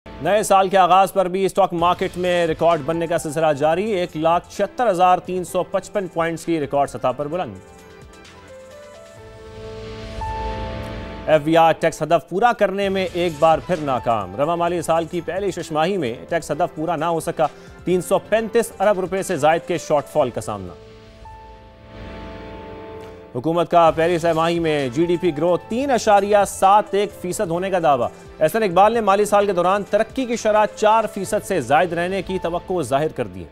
नए साल के आगाज पर भी स्टॉक मार्केट में रिकॉर्ड बनने का सिलसिला जारी। 1,76,355 पॉइंट्स की रिकॉर्ड सतह पर बुलंद। एफबीआई टैक्स हदफ पूरा करने में एक बार फिर नाकाम। रवा माली साल की पहली छमाही में टैक्स हदफ पूरा ना हो सका। 335 अरब रुपए से जायद के शॉर्टफॉल का सामना। हुकूमत का पहली छमाही में जीडीपी ग्रोथ 3.71% होने का दावा। एहसन इकबाल ने माली साल के दौरान तरक्की की शरह 4% से जायद रहने की तवक्को जाहिर कर दी।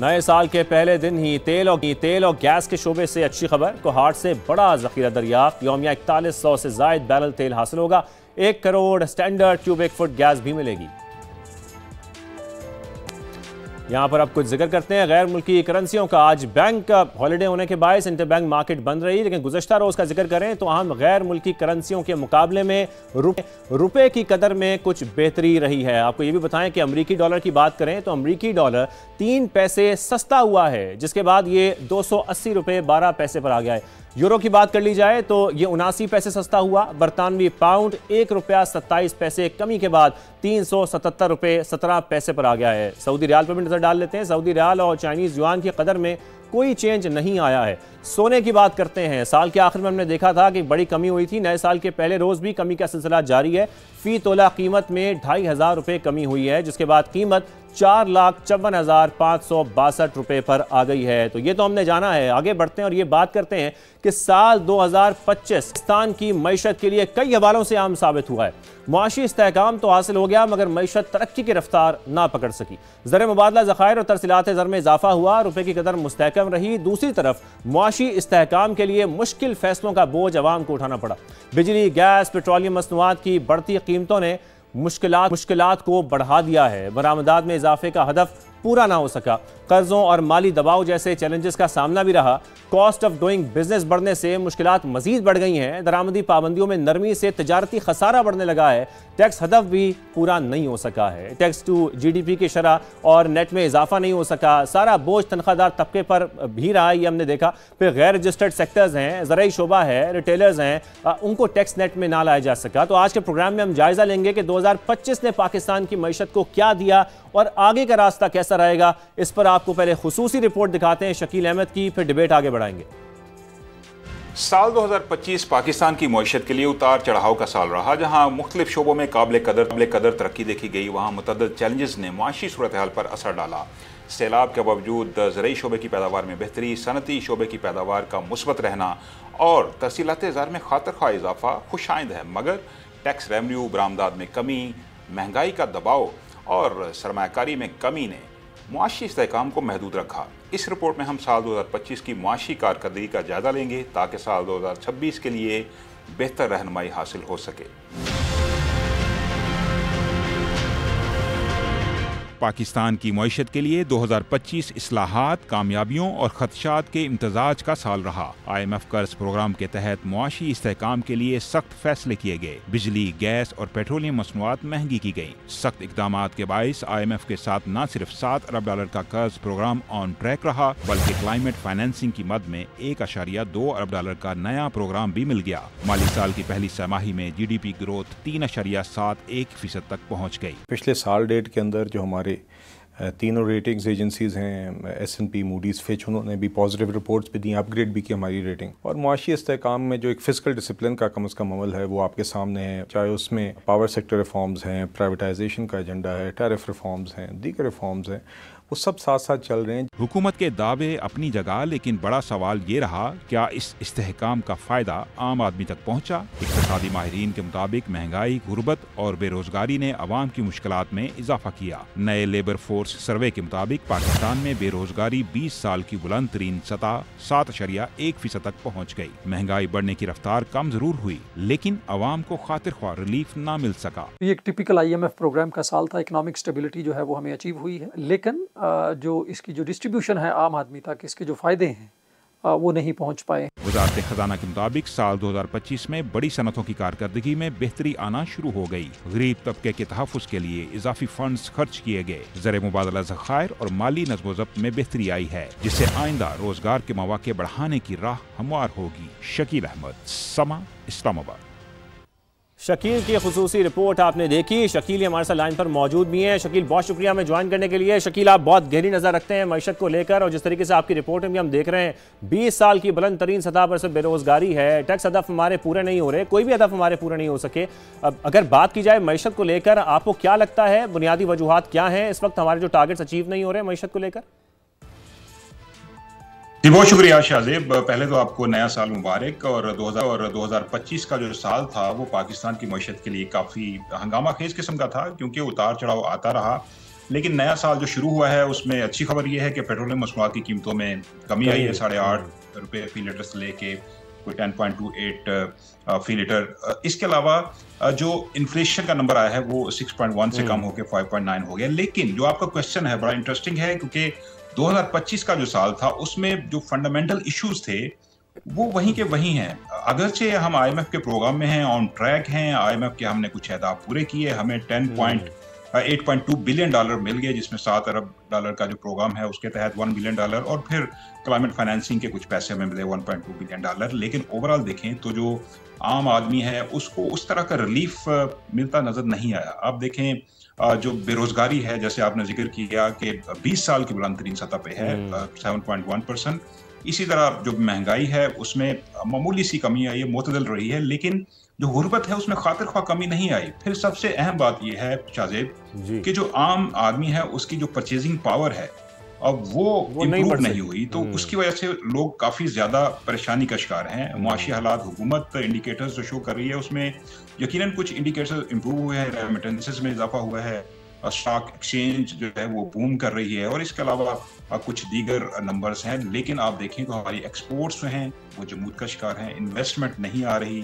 नए साल के पहले दिन ही तेल और गैस के शोबे से अच्छी खबर। कोहाट से बड़ा जखीरा दरियाफ्त। यौमिया 4100 से जायद बैरल तेल हासिल होगा। 1 crore standard cubic foot gas भी मिलेगी। यहां पर अब कुछ जिक्र करते हैं गैर मुल्की करेंसियों का। आज बैंक हॉलिडे होने के बायस इंटरबैंक मार्केट बंद रही, लेकिन गुज़श्ता रोज का जिक्र करें तो अहम गैर मुल्की करेंसियों के मुकाबले में रुपए की कदर में कुछ बेहतरी रही है। आपको ये भी बताएं कि अमरीकी डॉलर की बात करें तो अमरीकी डॉलर 3 पैसे सस्ता हुआ है, जिसके बाद ये 280 रुपये 12 पैसे पर आ गया है। यूरो की बात कर ली जाए तो ये 79 पैसे सस्ता हुआ। बरतानवी पाउंड 1 रुपया 27 पैसे कमी के बाद 377 रुपये 17 पैसे पर आ गया है। सऊदी रियाल पर भी नजर डाल लेते हैं। सऊदी रियाल और चाइनीज युआन की कदर में कोई चेंज नहीं आया है। सोने की बात करते हैं। साल के आखिर में हमने देखा था कि बड़ी कमी हुई थी। नए साल के पहले रोज भी कमी का सिलसिला जारी है। फी तोला कीमत में 2,500 रुपये कमी हुई है, जिसके बाद कीमत 4,54,562 रुपये पर आ गई है। तो ये तो हमने जाना है। आगे बढ़ते हैं और ये बात करते हैं कि साल 2025 पाकिस्तान की मईशत के लिए कई हवालों से अहम साबित हुआ है। मुआशी इस्तेहकाम तो हासिल हो गया, मगर मईशत तरक्की की रफ्तार ना पकड़ सकी। ज़र मुबादला ज़खायर और तरसीलात ज़र में इजाफा हुआ। रुपये की कदर मुस्तहकम रही। दूसरी तरफ मुआशी इस्तेहकाम के लिए मुश्किल फैसलों का बोझ अवाम को उठाना पड़ा। बिजली, गैस, पेट्रोलियम मसनूआत की बढ़ती कीमतों ने मुश्किलात को बढ़ा दिया है। बरामदात में इजाफे का हदफ पूरा ना हो सका। कर्जों और माली दबाव जैसे चैलेंजेस का सामना भी रहा। कॉस्ट ऑफ डूइंग बिजनेस बढ़ने से मुश्किलात मजीद बढ़ गई हैं। दरामदी पाबंदियों में नरमी से तजारती खसारा बढ़ने लगा है। टैक्स हदफ भी पूरा नहीं हो सका है। टैक्स टू जीडीपी की शरह और नेट में इजाफा नहीं हो सका। सारा बोझ तनख्वाहदार तबके पर भी रहा, ये हमने देखा। फिर गैर रजिस्टर्ड सेक्टर्स हैं, ज़राई शोबा है, रिटेलर्स हैं, उनको टैक्स नेट में ना लाया जा सका। तो आज के प्रोग्राम में हम जायजा लेंगे कि 2025 ने पाकिस्तान की मईशत को क्या दिया और आगे का रास्ता कैसा रहेगा। इस पर आपको पहले खुसूसी रिपोर्ट दिखाते हैं शकील अहमद की, फिर डिबेट आगे बढ़ाएंगे। साल 2025 पाकिस्तान की मईशत के लिए उतार चढ़ाव का साल रहा। जहां मुख्तलिफ शोबों में काबिल कदर तरक्की देखी गई, वहां मुतअद्दिद चैलेंजेस ने माशी सूरत हाल पर असर डाला। सैलाब के बावजूद ज़रई शोबे की पैदावार में बेहतरी, सनती शोबे की पैदावार का मुस्बत रहना और तरसीलात ज़र में खातिर खा इजाफा खुशाइंद है, मगर टैक्स रेवन्यू, बरामदात में कमी, महंगाई का दबाव और सरमायाकारी में कमी ने मुआशी इस्तेहकाम को महदूद रखा। इस रिपोर्ट में हम साल 2025 की मुआशी कारकर्दगी का जायजा लेंगे ताकि साल 2026 के लिए बेहतर रहनुमाई हासिल हो सके। पाकिस्तान की मईशत के लिए 2025 इस्लाहात, कामयाबियों और खदशात के इम्तजाज का साल रहा। IMF कर्ज प्रोग्राम के तहत मुआशी इस्तेहकाम के लिए सख्त फैसले किए गए। बिजली, गैस और पेट्रोलियम मसनूआत महंगी की गई। सख्त इकदामात के बाइस IMF के साथ न सिर्फ $7 अरब का कर्ज प्रोग्राम ऑन ट्रैक रहा, बल्कि क्लाइमेट फाइनेंसिंग की मद में $1.2 अरब का नया प्रोग्राम भी मिल गया। माली साल की पहली छमाही में GDP ग्रोथ 3.71% तक पहुँच गई। पिछले साल डेट के अंदर जो हमारे तीनों रेटिंग्स एजेंसीज़ हैं, S&P, मूडीज़, फिच, उन्होंने भी पॉजिटिव रिपोर्ट्स भी दी, अपग्रेड भी की हमारी रेटिंग। और मुआशी इस्तेहकाम में जो एक फिस्कल डिसिप्लिन का कम अज़ कम अमल है वो आपके सामने है। चाहे उसमें पावर सेक्टर रिफॉर्म्स हैं, प्राइवेटाइजेशन का एजेंडा है, टैरिफ रिफॉर्म्स हैं, दीगर रिफॉर्म्स हैं, वो सब साथ साथ चल रहे हैं। हुकूमत के दावे अपनी जगह, लेकिन बड़ा सवाल ये रहा, क्या इस इस्तेहकाम का फायदा आम आदमी तक पहुंचा? इक़्तिसादी माहिरीन के मुताबिक महंगाई, गुर्बत और बेरोजगारी ने अवाम की मुश्किलात में इजाफा किया। नए लेबर फोर्स सर्वे के मुताबिक पाकिस्तान में बेरोजगारी 20 साल की बुलंद तरीन सतह 7.1% तक पहुँच गई। महंगाई बढ़ने की रफ्तार कम जरूर हुई, लेकिन अवाम को खातिर ख्वाह रिलीफ न मिल सका। ये एक टिपिकल IMF प्रोग्राम का साल था। इकोनॉमिक स्टेबिलिटी जो है वो हमें अचीव हुई है, लेकिन जो इसकी जो डिस्ट्रीब्यूशन है आम आदमी तक, इसके जो फायदे हैं वो नहीं पहुंच पाए। वज़ारत खजाना के मुताबिक साल 2025 में बड़ी सनतों की कारकर्दगी में बेहतरी आना शुरू हो गई। गरीब तबके के तहफ़्फ़ुज़ के लिए इजाफी फंड्स खर्च किए गए। ज़र मुबादला ज़खायर और माली नज़्म व ज़ब्त में बेहतरी आई है, जिससे आइंदा रोजगार के मौके बढ़ाने की राह हमवार होगी। शकील अहमद, समा, इस्लामाबाद। شکیل کی خصوصی رپورٹ آپ نے دیکھی. شکیل ہمارے ساتھ لائن پر موجود بھی ہیں. شکیل بہت شکریہ ہمیں جوائن کرنے کے لیے. شکیل آپ بہت گہری نظر رکھتے ہیں معیشت کو لے کر اور جس طریقے سے آپ کی رپورٹ میں بھی ہم دیکھ رہے ہیں 20 سال کی بلند ترین سطح پر سے بے روزگاری ہے, ٹیکس ہدف ہمارے پورے نہیں ہو رہے, کوئی بھی ہدف ہمارے پورے نہیں ہو سکے. اگر بات کی جائے معیشت کو لے کر آپ کو کیا لگتا ہے بنیادی وجوہات کیا ہیں اس وقت ہمارے جو ٹارگٹس اچیو نہیں ہو رہے معیشت کو لے کر؟ جی بہت شکریہ شاہزیب. پہلے تو آپ کو نیا سال مبارک. اور 2025 کا جو سال تھا وہ پاکستان کی معیشت کے لیے کافی ہنگامہ خیز قسم کا تھا کیونکہ اتار چڑھاؤ آتا رہا. لیکن نیا سال جو شروع ہوا ہے اس میں اچھی خبر یہ ہے کہ پیٹرولیم مصنوعات کی قیمتوں میں کمی آئی ہے. 8.5 روپے فی لیٹر سے لے کے کوئی 10.28 فی لیٹر. اس کے علاوہ جو انفلیشن کا نمبر آیا ہے وہ 6.1 سے کم ہو کے 5.9 ہو گیا. لیکن جو آپ کا کوشچن ہے بڑا انٹرسٹنگ ہے کیونکہ 2025 کا جو سال تھا اس میں جو فنڈامنٹل ایشوز تھے وہ وہیں کے وہیں ہیں. اگرچہ ہم آئی ایم ایف کے پروگرام میں ہیں, آن ٹریک ہیں, آئی ایم ایف کے ہم نے کچھ اہداف پورے کیے, ہمیں 8.2 بلین ڈالر مل گئے جس میں 7 ارب ڈالر کا جو پروگرام ہے اس کے تحت 1 بلین ڈالر اور پھر کلائمیٹ فائنینسنگ کے کچھ پیسے ہمیں ملے 1.2 بلین ڈالر. لیکن اوورآل دیکھیں تو جو عام آدمی ہے اس کو اس طرح کا ریلیف ملتا نظر نہیں آیا. آپ دیکھیں جو بے روزگاری ہے جیسے آپ نے ذکر کیا کہ 20 سال کی بلند ترین سطح پہ ہے 7.1%. اسی طرح جو مہنگائی ہے اس میں معمولی سی کمی آئی ہے, معتدل رہی ہے, لیکن جو غربت ہے اس میں خاطر خواہ کمی نہیں آئی. پھر سب سے اہم بات یہ ہے شاہزیب کہ جو عام آدمی ہے اس کی جو پرچیزنگ پاور ہے اب وہ امپروو نہیں ہوئی, تو اس کی وجہ سے لوگ کافی زیادہ پریشانی کا شکار ہیں. معاشی حالات حکومت انڈیکیٹرز جو شو کر رہی ہے اس میں یقیناً کچھ انڈیکیٹرز امپروو ہوئے ہیں, ریمیٹنسز میں اضافہ ہوا ہے, اسٹاک ایکسچینج جو ہے وہ بوم کر رہی ہے اور اس کے علاوہ کچھ دیگر نمبرز ہیں. لیکن آپ دیکھیں تو ہماری ایکسپورٹس جو ہیں وہ جمود کا شکار ہیں, انویسٹمنٹ نہیں آ رہی,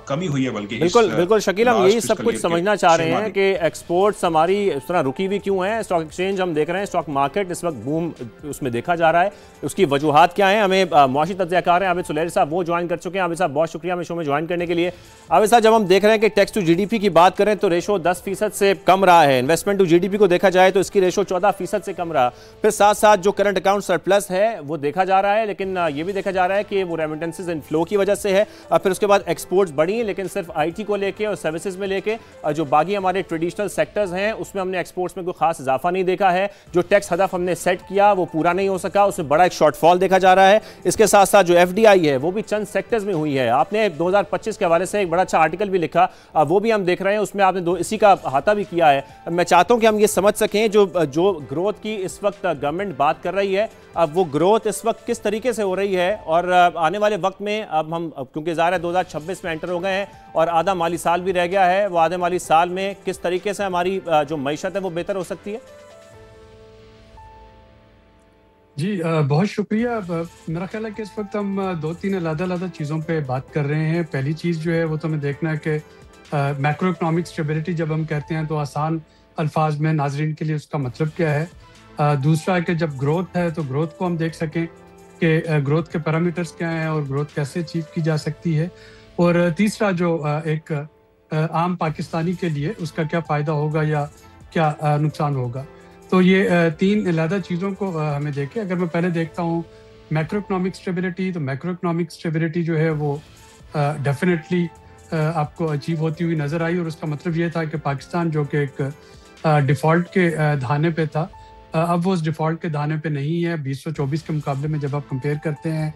کمی ہوئی ہے. بلکہ بالکل شکیل ہم یہی سب کچھ سمجھنا چاہ رہے ہیں کہ ایکسپورٹس ہماری اس طرح رکی ہوئی کیوں ہیں. اسٹاک ایکسچینج ہم دیکھ رہے ہیں, اسٹاک مارکیٹ اس وقت بوم اس میں دیکھا جا رہا ہے, اس کی وجوہات کیا ہیں؟ ہمیں معاشی تجزیہ کار ہیں عابد سلیری صاحب, وہ جوائن کر چکے ہیں. عابد صاحب بہت شکریہ ہمیں شو میں جوائن کرنے کے لیے. عابد صاحب جب ہم دیکھ رہے ہیں کہ tax to G D P کی بات کریں تو ریشو 10% سے کم رہا ہے, investment to G D P کو دیکھا جائے تو اس کی ریشو 14% سے کم رہا, پھر ساتھ ساتھ جو کرنٹ اکاؤنٹ سرپلس ہے وہ دیکھا جا رہا ہے, لیکن یہ بھی دیکھا جا رہا ہے کہ وہ ریمیٹنسز انفلو کی وجہ سے ہے. پھر اس کے بعد ایکسپورٹس بڑھی ہیں لیکن صرف آئی ٹی کو لے کے اور سروسز میں لے کے, جو باقی ہمارے ٹریڈیشنل سیکٹرز ہیں اس میں ہم نے ایکسپورٹس میں کوئی خاص اضافہ نہیں دیکھا ہے. جو ٹیکس ہدف ہم نے سیٹ کیا وہ پورا نہیں ہو سکا, اس میں بڑا ایک شارٹ فال دیکھا جا رہا ہے. اس کے ساتھ ساتھ جو ایف ڈی آئی ہے وہ بھی چند سیکٹرز میں ہوئی ہے. آپ نے 2025 کے حوالے سے ایک بڑا اچھا آرٹیکل بھی لکھا, وہ بھی ہم دیکھ رہے ہیں, اس میں آپ نے اسی کا احاطہ بھی کیا ہے. میں چاہتا ہوں کہ ہم یہ سمجھ سکیں جو گروتھ کی اس وقت گورنمنٹ بات کر رہی ہے وہ گروتھ اس وقت کس طریقے سے ہو رہی ہے, اور آنے والے وقت میں اب ہم کیونکہ ظاہر ہے 2026 میں انٹر ہو گئے ہیں اور آدھا مالی سال بھی رہ گیا ہے, وہ آدھے مالی سال میں کس طریقے سے ہماری جو معیشت ہے وہ بہتر ہو سکتی ہے؟ جی بہت شکریہ. میرا خیال ہے کہ اس وقت ہم 2-3 علیحدہ چیزوں پہ بات کر رہے ہیں. پہلی چیز جو ہے وہ تو ہمیں دیکھنا ہے کہ میکرو اکنامک اسٹیبلٹی جب ہم کہتے ہیں تو آسان الفاظ میں ناظرین کے لیے اس کا مطلب کیا ہے. دوسرا ہے کہ جب گروتھ ہے تو گروتھ کو ہم دیکھ سکیں کہ گروتھ کے پیرامیٹرز کیا ہیں اور گروتھ کیسے اچیو کی جا سکتی ہے. اور تیسرا جو ایک عام پاکستانی کے لیے اس کا کیا فائدہ ہوگا یا کیا نقصان ہوگا. تو یہ 3 علیحدہ چیزوں کو ہمیں دیکھیں. اگر میں پہلے دیکھتا ہوں میکرو اکنامک اسٹیبلٹی, تو میکرو اکنامک اسٹیبلٹی جو ہے وہ ڈیفینیٹلی آپ کو اچیو ہوتی ہوئی نظر آئی, اور اس کا مطلب یہ تھا کہ پاکستان جو کہ ایک ڈیفالٹ کے دھانے پہ تھا اب وہ اس ڈیفالٹ کے دھانے پہ نہیں ہے. 2024 کے مقابلے میں جب آپ کمپیئر کرتے ہیں,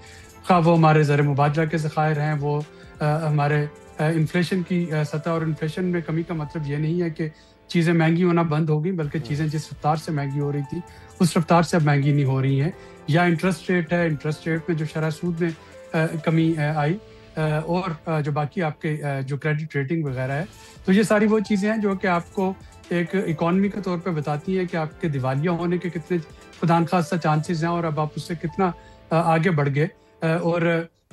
خواہ وہ ہمارے زر مبادلہ کے ذخائر ہیں, وہ ہمارے انفلیشن کی سطح, اور انفلیشن میں کمی کا مطلب یہ نہیں ہے کہ چیزیں مہنگی ہونا بند ہو گئی, بلکہ چیزیں جس رفتار سے مہنگی ہو رہی تھی اس رفتار سے اب مہنگی نہیں ہو رہی ہیں. یا انٹرسٹ ریٹ ہے, انٹرسٹ ریٹ میں جو شرح سود میں کمی آئی, اور جو باقی آپ کے جو کریڈٹ ریٹنگ وغیرہ ہے. تو یہ ساری وہ چیزیں ہیں جو کہ آپ کو ایک اکانومی کے طور پہ بتاتی ہیں کہ آپ کے دیوالیہ ہونے کے کتنے خدا نخواستہ چانسز ہیں اور اب آپ اس سے کتنا آگے بڑھ گئے. اور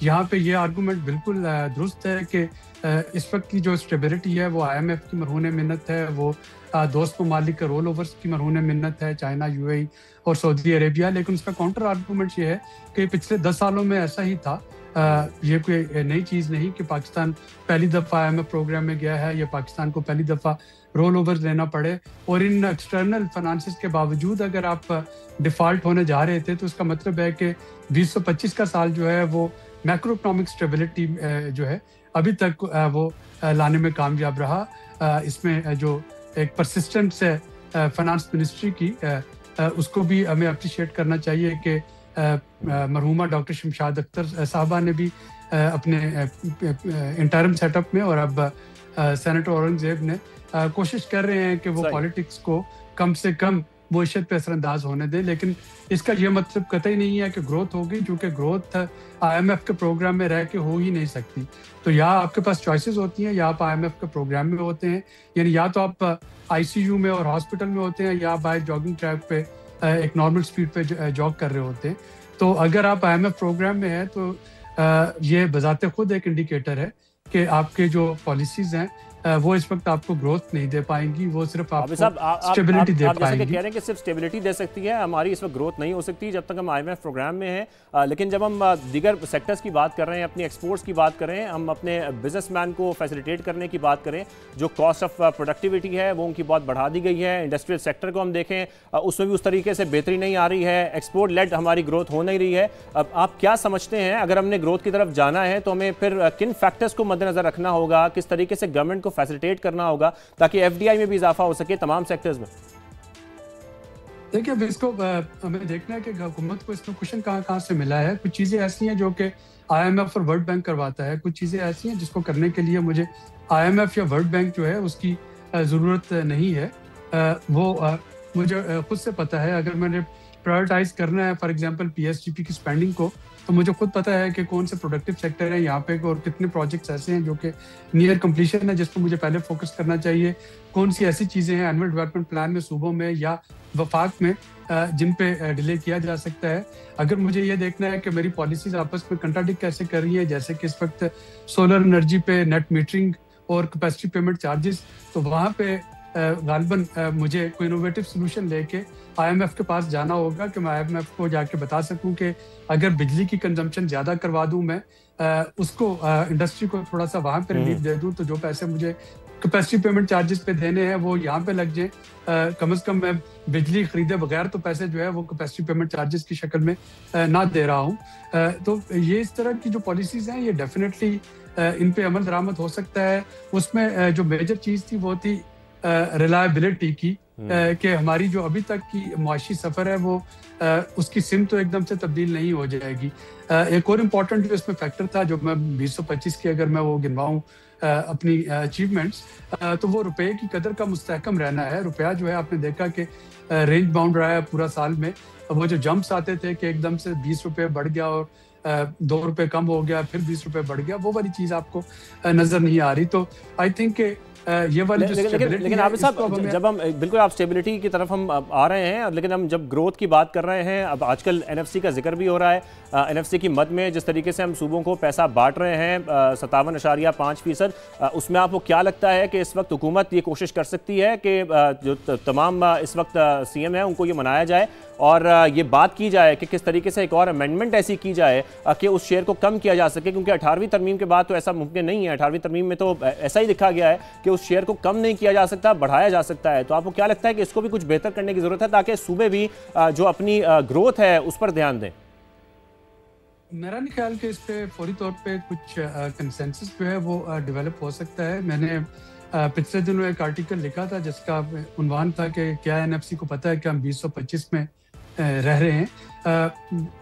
یہاں پہ یہ آرگومنٹ بالکل درست ہے کہ اس وقت کی جو اسٹیبلٹی ہے وہ آئی ایم ایف کی مرہون منت ہے, وہ دوست ممالک کے رول اوورس کی مرہون منت ہے, چائنا, یو اے ای اور سعودی عربیہ. لیکن اس کا کاؤنٹر آرگومنٹ یہ ہے کہ پچھلے 10 سالوں میں ایسا ہی تھا. یہ کوئی نئی چیز نہیں کہ پاکستان پہلی دفعہ آئی ایم ایف پروگرام میں گیا ہے یا پاکستان کو پہلی دفعہ رول اوورز لینا پڑے. اور ان ایکسٹرنل فائنانسز کے باوجود اگر آپ ڈیفالٹ ہونے جا رہے تھے تو اس کا مطلب ہے کہ 2025 کا سال جو ہے وہ میکرو اکنامک اسٹیبلٹی جو ہے अभी तक वो लाने में कामयाब रहा। इसमें जो एक परसिस्टेंस है फाइनेंस मिनिस्ट्री की, उसको भी हमें अप्रिशिएट करना चाहिए कि मरहुमा डॉक्टर शमशाद अख्तर साहबा ने भी अपने इंटरिम सेटअप में, और अब सेनेटर औरंगजेब ने कोशिश कर रहे हैं कि वो पॉलिटिक्स को कम से कम मईशत पे असरअंदाज होने दें। लेकिन इसका ये मतलब कतई नहीं है कि ग्रोथ होगी, क्योंकि ग्रोथ IMF के प्रोग्राम में रह के हो ही नहीं सकती। तो या आपके पास चॉइसेस होती हैं, या आप IMF के प्रोग्राम में होते हैं, यानी या तो आप ICU में और हॉस्पिटल में होते हैं, या आप बाहर जॉगिंग ट्रैक पे एक नॉर्मल स्पीड पे जॉग कर रहे होते हैं। तो अगर आप IMF प्रोग्राम में हैं तो ये बजाते खुद एक इंडिकेटर है कि आपके जो पॉलिसीज हैं वो इस वक्त आपको ग्रोथ नहीं दे पाएंगी, वो सिर्फ आपको स्टेबिलिटी दे पाएंगी। जैसे कि कह रहे हैं कि सिर्फ स्टेबिलिटी दे सकती है, हमारी इस वक्त ग्रोथ नहीं हो सकती जब तक हम IMF प्रोग्राम में हैं। लेकिन जब हम दीगर सेक्टर्स की बात कर रहे हैं, अपनी एक्सपोर्ट्स की बात करें, हम अपने बिजनेसमैन को फैसिलिटेट करने की बात करें, जो कॉस्ट ऑफ प्रोडक्टिविटी है वो उनकी बहुत बढ़ा दी गई है। इंडस्ट्रियल सेक्टर को हम देखें, उसमें भी उस तरीके से बेहतरी नहीं आ रही है, एक्सपोर्ट लेड हमारी ग्रोथ हो नहीं रही है। अब आप क्या समझते हैं, अगर हमने ग्रोथ की तरफ जाना है तो हमें फिर किन फैक्टर्स को मद्देनजर रखना होगा, किस तरीके से गवर्नमेंट को फैसिलिटेट करना होगा ताकि FDI में भी इजाफा हो सके तमाम सेक्टर्स में? देखिए, अब इसको हमें देखना है कि हुकूमत को इसमें क्वेश्चन कहाँ से मिला है। कुछ चीज़ें ऐसी हैं जो कि IMF और वर्ल्ड बैंक करवाता है, कुछ चीज़ें ऐसी हैं जिसको करने के लिए मुझे IMF या वर्ल्ड बैंक जो है उसकी ज़रूरत नहीं है। वो मुझे खुद से पता है, अगर मैंने प्रायोरिटाइज करना है फॉर एग्जांपल PSGP की स्पेंडिंग को, तो मुझे खुद पता है कि कौन से प्रोडक्टिव सेक्टर है यहाँ पे और कितने प्रोजेक्ट्स ऐसे हैं जो कि नियर कंप्लीशन है जिस पर मुझे पहले फोकस करना चाहिए, कौन सी ऐसी चीज़ें हैं एनुअल डेवलपमेंट प्लान में सूबों में या वफाक में जिन पे डिले किया जा सकता है। अगर मुझे ये देखना है कि मेरी पॉलिसीज आपस में कंट्राडिक्ट कैसे कर रही है, जैसे कि इस वक्त सोलर एनर्जी पे नेट मीटरिंग और कैपेसिटी पेमेंट चार्जेस, तो वहाँ पे गालिबन मुझे कोई इनोवेटिव सोल्यूशन लेके IMF के पास जाना होगा कि मैं IMF को जाके बता सकूं कि अगर बिजली की कंजम्पशन ज़्यादा करवा दूं मैं उसको इंडस्ट्री को थोड़ा सा वहाँ पे रिलीफ दे दूं, तो जो पैसे मुझे कैपेसिटी पेमेंट चार्जेस पे देने हैं वो यहाँ पे लग जाए। कम से कम मैं बिजली खरीदे बगैर तो पैसे जो है वो कैपेसिटी पेमेंट चार्जेस की शक्ल में ना दे रहा हूँ। तो ये इस तरह की जो पॉलिसीज़ हैं ये डेफिनेटली इन पे अमल दरामद हो सकता है। उसमें जो मेजर चीज़ थी वो थी रिलायबिलिटी की, कि हमारी जो अभी तक की मुआशी सफ़र है वो उसकी सिम तो एकदम से तब्दील नहीं हो जाएगी। एक और इम्पॉर्टेंट जो इसमें फैक्टर था, जो मैं 2025 की अगर मैं वो गिनवाऊँ अपनी अचीवमेंट्स, तो वो रुपए की कदर का मुस्तहकम रहना है। रुपया जो है आपने देखा कि रेंज बाउंड रहा है पूरा साल में। वो जो जंप्स आते थे कि एकदम से 20 रुपये बढ़ गया और 2 रुपये कम हो गया, फिर 20 रुपये बढ़ गया, वो वाली चीज़ आपको नज़र नहीं आ रही। तो आई थिंक ये वाली लेकिन आप साहब, जब हम बिल्कुल आप स्टेबिलिटी की तरफ हम आ रहे हैं, लेकिन हम जब ग्रोथ की बात कर रहे हैं, अब आजकल NFC का जिक्र भी हो रहा है। NFC की मद में जिस तरीके से हम सूबों को पैसा बांट रहे हैं 57.5%, उसमें आपको क्या लगता है कि इस वक्त हुकूमत ये कोशिश कर सकती है कि जो तमाम इस वक्त CM है उनको ये मनाया जाए और ये बात की जाए कि किस तरीके से एक और अमेंडमेंट ऐसी की जाए कि उस शेयर को कम किया जा सके, क्योंकि 18वीं तरमीम के बाद तो ऐसा मुमकिन नहीं है। 18वीं तरमीम में तो ऐसा ही लिखा गया है कि उस शेयर को कम नहीं किया जा सकता, बढ़ाया जा सकता है। तो आपको क्या लगता है कि इसको भी कुछ बेहतर करने की जरूरत है ताकि सूबे भी जो अपनी ग्रोथ है उस पर ध्यान दें? मेरा नहीं ख्याल कि इस पे फौरी तौर पे कुछ कंसेंसस जो है वो डेवलप हो सकता है। मैंने पिछले दिनों एक आर्टिकल लिखा था जिसका उन्वान था कि क्या NFC को पता है कि हम 2025 में रह रहे हैं।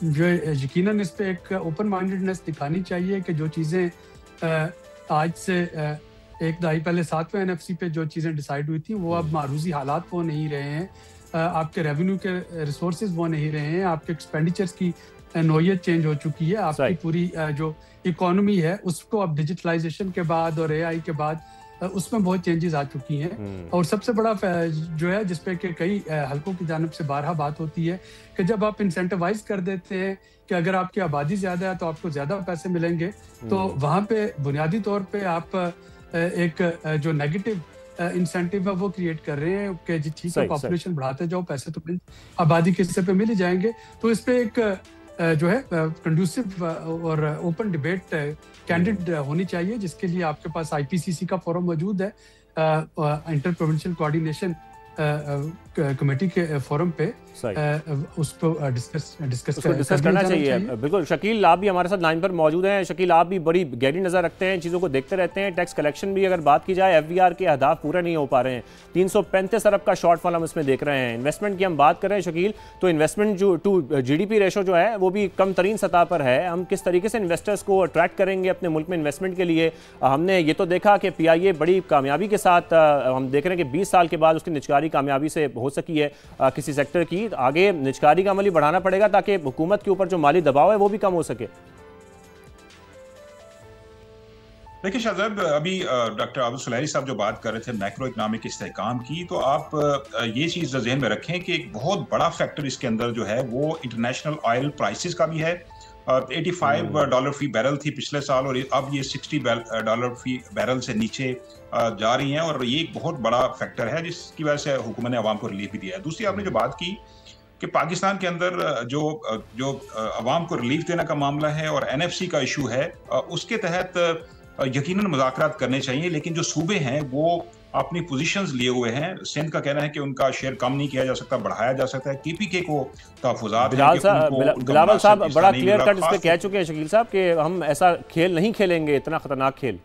जो यकीनन इस पे एक ओपन माइंडेडनेस दिखानी चाहिए कि जो चीज़ें आज से एक दहाई पहले 7वें NFC पे जो चीज़ें डिसाइड हुई थी वो अब मारूजी हालात वो नहीं रहे हैं, आपके रेवेन्यू के रिसोर्सेज वो नहीं रहे हैं, आपके एक्सपेंडिचर्स की नोयत चेंज हो चुकी है, आपकी पूरी जो इकोनॉमी है उसको अब डिजिटलाइजेशन के बाद और AI के बाद उसमें बहुत चेंजेस आ चुकी हैं। और सबसे बड़ा जो है जिसपे कि कई हलकों की जानिब से बारहा बात होती है कि जब आप इंसेंटिवाइज कर देते हैं कि अगर आपकी आबादी ज़्यादा है तो आपको ज़्यादा पैसे मिलेंगे, तो वहाँ पे बुनियादी तौर पे आप एक जो नेगेटिव इंसेंटिव है वो क्रिएट कर रहे हैं कि जी ठीक है पॉपुलेशन बढ़ाते जाओ, पैसे तो आबादी के हिस्से पे मिल ही जाएंगे। तो इस पे एक जो है कंडूसिव और ओपन डिबेट कैंडिड होनी चाहिए, जिसके लिए आपके पास IPCC का फोरम मौजूद है, इंटर प्रोविंशियल कोऑर्डिनेशन कमेटी के फोरम पे उस पर डिस्कस करना चाहिए। बिल्कुल शकील, आप भी हमारे साथ लाइन पर मौजूद हैं। शकील, आप भी बड़ी गहरी नज़र रखते हैं, चीज़ों को देखते रहते हैं। टैक्स कलेक्शन भी अगर बात की जाए, FVR के अहदाफ पूरे नहीं हो पा रहे हैं। 335 अरब का शॉर्टफॉल हम इसमें देख रहे हैं। इन्वेस्टमेंट की हम बात कर रहे हैं शकील, तो इन्वेस्टमेंट जो टू GDP रेशो जो है वो भी कम तरीन सतह पर है। हम किस तरीके से इन्वेस्टर्स को अट्रैक्ट करेंगे अपने मुल्क में इन्वेस्टमेंट के लिए? हमने ये तो देखा कि PIA बड़ी कामयाबी के साथ हम देख रहे हैं कि 20 साल के बाद उसकी निजकारी कामयाबी से हो सकी है किसी सेक्टर की। आगे निजकारी का अमल ही बढ़ाना पड़ेगा ताकि हुकूमत के ऊपर जो माली दबाव है वो भी कम हो सके। देखिए शाहज़ाद, अभी डॉक्टर आबिद सुलैरी साहब जो बात कर रहे थे मैक्रो इकनॉमिक इस्तेहकाम की, तो आप ये चीज़ ज़हन में रखें कि एक बहुत बड़ा फैक्टर इसके अंदर जो है वो इंटरनेशनल ऑयल प्राइसेस का भी है। $85 फी बैरल थी पिछले साल और अब ये $60 फी बैरल से नीचे जा रही हैं, और ये एक बहुत बड़ा फैक्टर है जिसकी वजह से हुकूमत ने अवाम को रिलीफ भी दिया है। दूसरी आपने जो बात की कि पाकिस्तान के अंदर जो अवाम को रिलीफ देने का मामला है और NFC का इशू है, उसके तहत यकीनन मुज़ाकरात करने चाहिए, लेकिन जो सूबे हैं वो अपनी पोजीशंस लिए हुए हैं। सिंध का कहना है कि उनका शेयर कम नहीं किया जा सकता, बढ़ाया जा सकता है। KPK को तहफ़्फ़ुज़ात बिलावल साहब बड़ा क्लियर कट इस पे कह चुके हैं शकील साहब कि हम ऐसा खेल नहीं खेलेंगे, इतना खतरनाक खेल।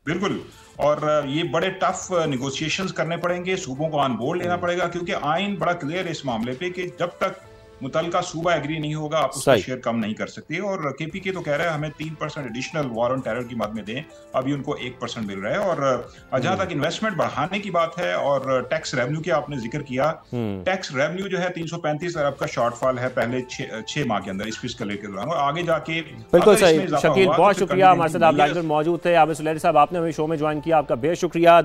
बिल्कुल, और ये बड़े टफ निगोशिएशंस करने पड़ेंगे, सूबों को ऑन बोर्ड लेना पड़ेगा, क्योंकि आइन बड़ा क्लियर है इस मामले पे कि जब तक मुतलका सूबा एग्री नहीं होगा आप उसका शेयर कम नहीं कर सकते। और KPK तो कह रहा है हमें 3% एडिशनल वॉर ऑन टेरर की मद में दें, अभी उनको 1% मिल रहा है। और जहां तक इन्वेस्टमेंट बढ़ाने की बात है और टैक्स रेवेन्यू की आपने जिक्र किया, टैक्स रेवेन्यू जो है 335 अरब का शॉर्टफॉल है पहले 6 माह के अंदर इस फिस्कल ईयर के दौरान, और आगे जाके बिल्कुल सही। शकील, बहुत शुक्रिया, हमारे साथ आप लाइन पर मौजूद थे। आबिद सुलैरी साहब, आपने हमें शो में ज्वाइन किया, आपका बेहद शुक्रिया।